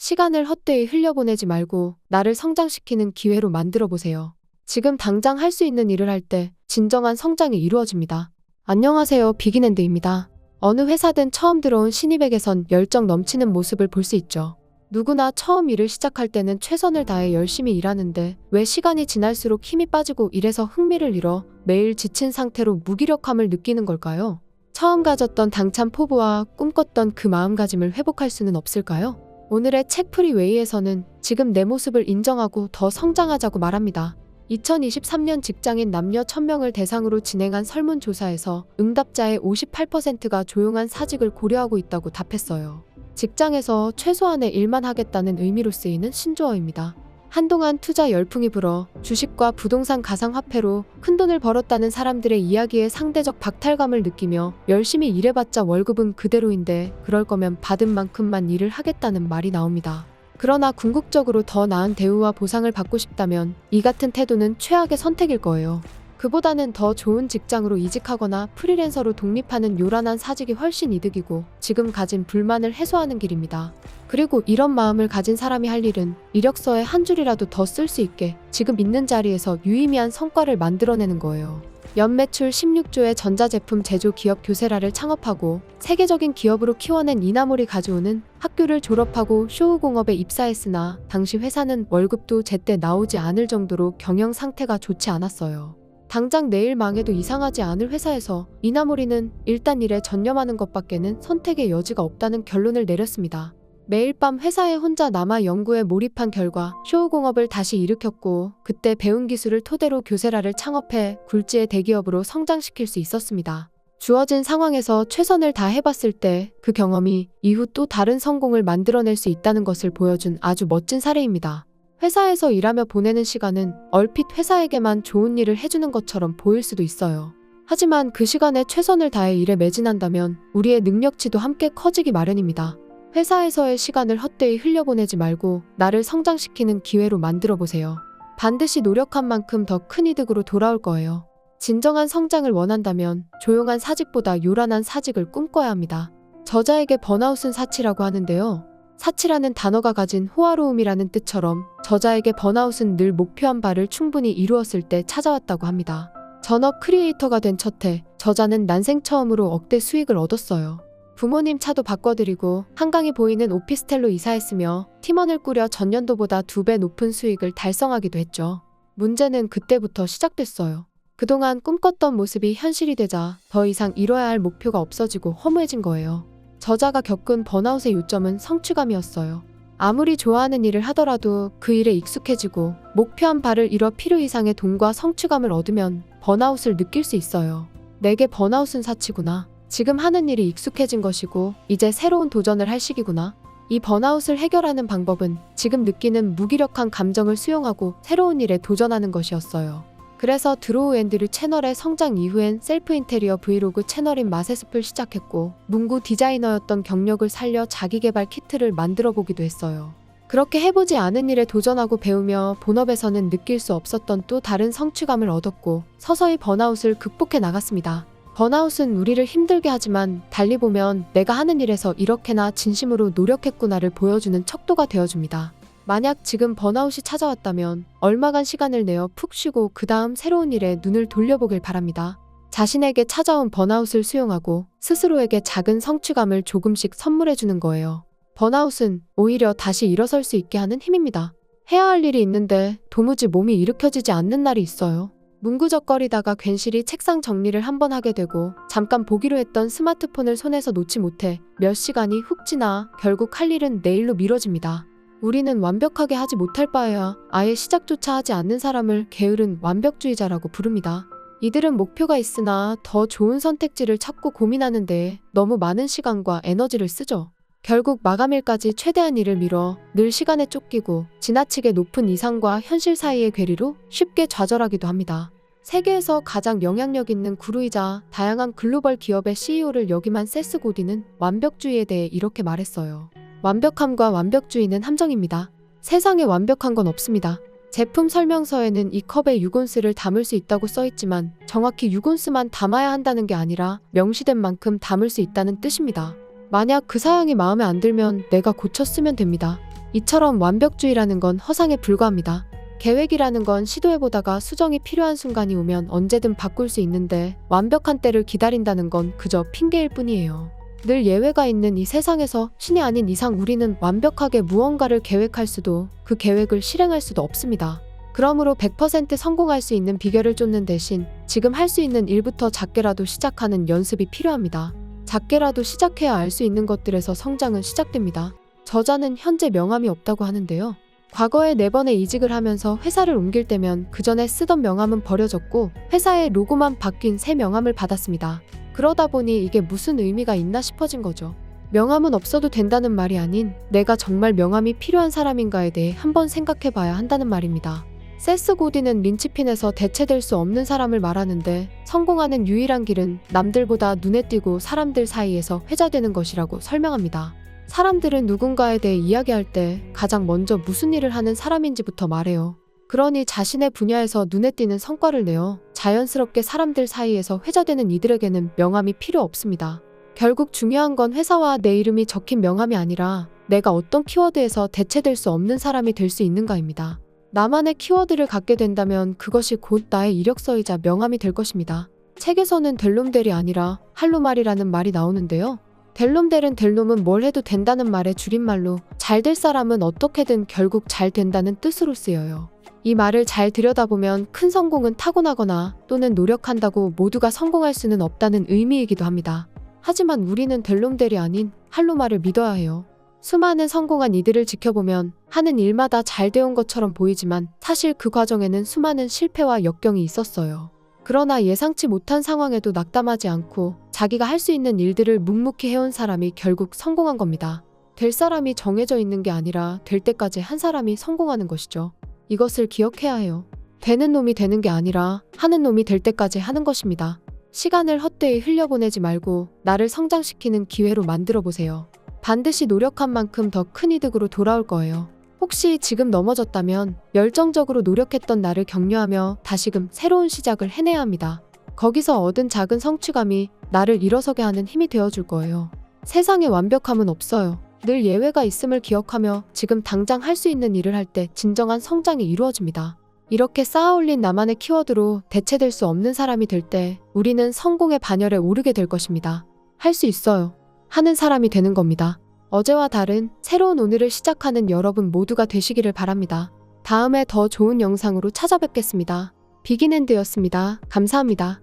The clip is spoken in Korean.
시간을 헛되이 흘려보내지 말고 나를 성장시키는 기회로 만들어 보세요. 지금 당장 할 수 있는 일을 할 때 진정한 성장이 이루어집니다. 안녕하세요, 비긴엔드입니다. 어느 회사든 처음 들어온 신입에게선 열정 넘치는 모습을 볼 수 있죠. 누구나 처음 일을 시작할 때는 최선을 다해 열심히 일하는데 왜 시간이 지날수록 힘이 빠지고 일에서 흥미를 잃어 매일 지친 상태로 무기력함을 느끼는 걸까요? 처음 가졌던 당찬 포부와 꿈꿨던 그 마음가짐을 회복할 수는 없을까요? 오늘의 책풀이 웨이에서는 지금 내 모습을 인정하고 더 성장하자고 말합니다. 2023년 직장인 남녀 1000명을 대상으로 진행한 설문조사에서 응답자의 58%가 조용한 사직을 고려하고 있다고 답했어요. 직장에서 최소한의 일만 하겠다는 의미로 쓰이는 신조어입니다. 한동안 투자 열풍이 불어 주식과 부동산 가상화폐로 큰돈을 벌었다는 사람들의 이야기에 상대적 박탈감을 느끼며 열심히 일해봤자 월급은 그대로인데 그럴 거면 받은 만큼만 일을 하겠다는 말이 나옵니다. 그러나 궁극적으로 더 나은 대우와 보상을 받고 싶다면 이 같은 태도는 최악의 선택일 거예요. 그보다는 더 좋은 직장으로 이직하거나 프리랜서로 독립하는 요란한 사직이 훨씬 이득이고 지금 가진 불만을 해소하는 길입니다. 그리고 이런 마음을 가진 사람이 할 일은 이력서에 한 줄이라도 더 쓸 수 있게 지금 있는 자리에서 유의미한 성과를 만들어내는 거예요. 연매출 16조의 전자제품 제조 기업 교세라를 창업하고 세계적인 기업으로 키워낸 이나몰이 가져오는 학교를 졸업하고 쇼우공업에 입사했으나 당시 회사는 월급도 제때 나오지 않을 정도로 경영 상태가 좋지 않았어요. 당장 내일 망해도 이상하지 않을 회사에서 이나몰이는 일단 일에 전념하는 것밖에는 선택의 여지가 없다는 결론을 내렸습니다. 매일 밤 회사에 혼자 남아 연구에 몰입한 결과 쇼우공업을 다시 일으켰고 그때 배운 기술을 토대로 교세라를 창업해 굴지의 대기업으로 성장시킬 수 있었습니다. 주어진 상황에서 최선을 다해봤을 때 그 경험이 이후 또 다른 성공을 만들어낼 수 있다는 것을 보여준 아주 멋진 사례입니다. 회사에서 일하며 보내는 시간은 얼핏 회사에게만 좋은 일을 해주는 것처럼 보일 수도 있어요. 하지만 그 시간에 최선을 다해 일에 매진한다면 우리의 능력치도 함께 커지기 마련입니다. 회사에서의 시간을 헛되이 흘려보내지 말고 나를 성장시키는 기회로 만들어 보세요. 반드시 노력한 만큼 더 큰 이득으로 돌아올 거예요. 진정한 성장을 원한다면 조용한 사직보다 요란한 사직을 꿈꿔야 합니다. 저자에게 번아웃은 사치라고 하는데요. 사치라는 단어가 가진 호화로움이라는 뜻처럼 저자에게 번아웃은 늘 목표한 바를 충분히 이루었을 때 찾아왔다고 합니다. 전업 크리에이터가 된 첫해, 저자는 난생 처음으로 억대 수익을 얻었어요. 부모님 차도 바꿔드리고 한강이 보이는 오피스텔로 이사했으며 팀원을 꾸려 전년도보다 2배 높은 수익을 달성하기도 했죠. 문제는 그때부터 시작됐어요. 그동안 꿈꿨던 모습이 현실이 되자 더 이상 이뤄야 할 목표가 없어지고 허무해진 거예요. 저자가 겪은 번아웃의 요점은 성취감이었어요. 아무리 좋아하는 일을 하더라도 그 일에 익숙해지고 목표한 바를 이뤄 필요 이상의 돈과 성취감을 얻으면 번아웃을 느낄 수 있어요. 내게 번아웃은 사치구나. 지금 하는 일이 익숙해진 것이고 이제 새로운 도전을 할 시기구나. 이 번아웃을 해결하는 방법은 지금 느끼는 무기력한 감정을 수용하고 새로운 일에 도전하는 것이었어요. 그래서 드로우 앤드류 채널의 성장 이후엔 셀프 인테리어 브이로그 채널인 마세숲을 시작했고 문구 디자이너였던 경력을 살려 자기개발 키트를 만들어 보기도 했어요. 그렇게 해보지 않은 일에 도전하고 배우며 본업에서는 느낄 수 없었던 또 다른 성취감을 얻었고 서서히 번아웃을 극복해 나갔습니다. 번아웃은 우리를 힘들게 하지만 달리 보면 내가 하는 일에서 이렇게나 진심으로 노력했구나를 보여주는 척도가 되어줍니다. 만약 지금 번아웃이 찾아왔다면 얼마간 시간을 내어 푹 쉬고 그 다음 새로운 일에 눈을 돌려보길 바랍니다. 자신에게 찾아온 번아웃을 수용하고 스스로에게 작은 성취감을 조금씩 선물해주는 거예요. 번아웃은 오히려 다시 일어설 수 있게 하는 힘입니다. 해야 할 일이 있는데 도무지 몸이 일으켜지지 않는 날이 있어요. 문구적거리다가 괜시리 책상 정리를 한번 하게 되고 잠깐 보기로 했던 스마트폰을 손에서 놓지 못해 몇 시간이 훅 지나 결국 할 일은 내일로 미뤄집니다. 우리는 완벽하게 하지 못할 바에야 아예 시작조차 하지 않는 사람을 게으른 완벽주의자라고 부릅니다. 이들은 목표가 있으나 더 좋은 선택지를 찾고 고민하는 데에 너무 많은 시간과 에너지를 쓰죠. 결국 마감일까지 최대한 일을 미뤄 늘 시간에 쫓기고 지나치게 높은 이상과 현실 사이의 괴리로 쉽게 좌절하기도 합니다. 세계에서 가장 영향력 있는 구루이자 다양한 글로벌 기업의 CEO를 역임한 세스 고딘은 완벽주의에 대해 이렇게 말했어요. 완벽함과 완벽주의는 함정입니다. 세상에 완벽한 건 없습니다. 제품 설명서에는 이 컵에 6온스를 담을 수 있다고 써있지만 정확히 6온스만 담아야 한다는 게 아니라 명시된 만큼 담을 수 있다는 뜻입니다. 만약 그 사양이 마음에 안 들면 내가 고쳐 쓰면 됩니다. 이처럼 완벽주의라는 건 허상에 불과합니다. 계획이라는 건 시도해보다가 수정이 필요한 순간이 오면 언제든 바꿀 수 있는데 완벽한 때를 기다린다는 건 그저 핑계일 뿐이에요. 늘 예외가 있는 이 세상에서 신이 아닌 이상 우리는 완벽하게 무언가를 계획할 수도 그 계획을 실행할 수도 없습니다. 그러므로 100% 성공할 수 있는 비결을 쫓는 대신 지금 할 수 있는 일부터 작게라도 시작하는 연습이 필요합니다. 작게라도 시작해야 알 수 있는 것들에서 성장은 시작됩니다. 저자는 현재 명함이 없다고 하는데요. 과거에 4번의 이직을 하면서 회사를 옮길 때면 그 전에 쓰던 명함은 버려졌고 회사의 로고만 바뀐 새 명함을 받았습니다. 그러다 보니 이게 무슨 의미가 있나 싶어진 거죠. 명함은 없어도 된다는 말이 아닌 내가 정말 명함이 필요한 사람인가에 대해 한번 생각해 봐야 한다는 말입니다. 세스 고딘은 린치핀에서 대체될 수 없는 사람을 말하는데 성공하는 유일한 길은 남들보다 눈에 띄고 사람들 사이에서 회자되는 것이라고 설명합니다. 사람들은 누군가에 대해 이야기할 때 가장 먼저 무슨 일을 하는 사람인지부터 말해요. 그러니 자신의 분야에서 눈에 띄는 성과를 내어 자연스럽게 사람들 사이에서 회자되는 이들에게는 명함이 필요 없습니다. 결국 중요한 건 회사와 내 이름이 적힌 명함이 아니라 내가 어떤 키워드에서 대체될 수 없는 사람이 될 수 있는가입니다. 나만의 키워드를 갖게 된다면 그것이 곧 나의 이력서이자 명함이 될 것입니다. 책에서는 델롬델이 아니라 할로말이라는 말이 나오는데요. 델롬은 뭘 해도 된다는 말의 줄임말로 잘 될 사람은 어떻게든 결국 잘 된다는 뜻으로 쓰여요. 이 말을 잘 들여다보면 큰 성공은 타고나거나 또는 노력한다고 모두가 성공할 수는 없다는 의미이기도 합니다. 하지만 우리는 델롬델이 아닌 할로말을 믿어야 해요. 수많은 성공한 이들을 지켜보면 하는 일마다 잘 되온 것처럼 보이지만 사실 그 과정에는 수많은 실패와 역경이 있었어요. 그러나 예상치 못한 상황에도 낙담하지 않고 자기가 할 수 있는 일들을 묵묵히 해온 사람이 결국 성공한 겁니다. 될 사람이 정해져 있는 게 아니라 될 때까지 한 사람이 성공하는 것이죠. 이것을 기억해야 해요. 되는 놈이 되는 게 아니라 하는 놈이 될 때까지 하는 것입니다. 시간을 헛되이 흘려보내지 말고 나를 성장시키는 기회로 만들어 보세요. 반드시 노력한 만큼 더 큰 이득으로 돌아올 거예요. 혹시 지금 넘어졌다면 열정적으로 노력했던 나를 격려하며 다시금 새로운 시작을 해내야 합니다. 거기서 얻은 작은 성취감이 나를 일어서게 하는 힘이 되어줄 거예요. 세상에 완벽함은 없어요. 늘 예외가 있음을 기억하며 지금 당장 할 수 있는 일을 할 때 진정한 성장이 이루어집니다. 이렇게 쌓아올린 나만의 키워드로 대체될 수 없는 사람이 될 때 우리는 성공의 반열에 오르게 될 것입니다. 할 수 있어요. 하는 사람이 되는 겁니다. 어제와 다른 새로운 오늘을 시작하는 여러분 모두가 되시기를 바랍니다. 다음에 더 좋은 영상으로 찾아뵙겠습니다. 비긴핸드였습니다. 감사합니다.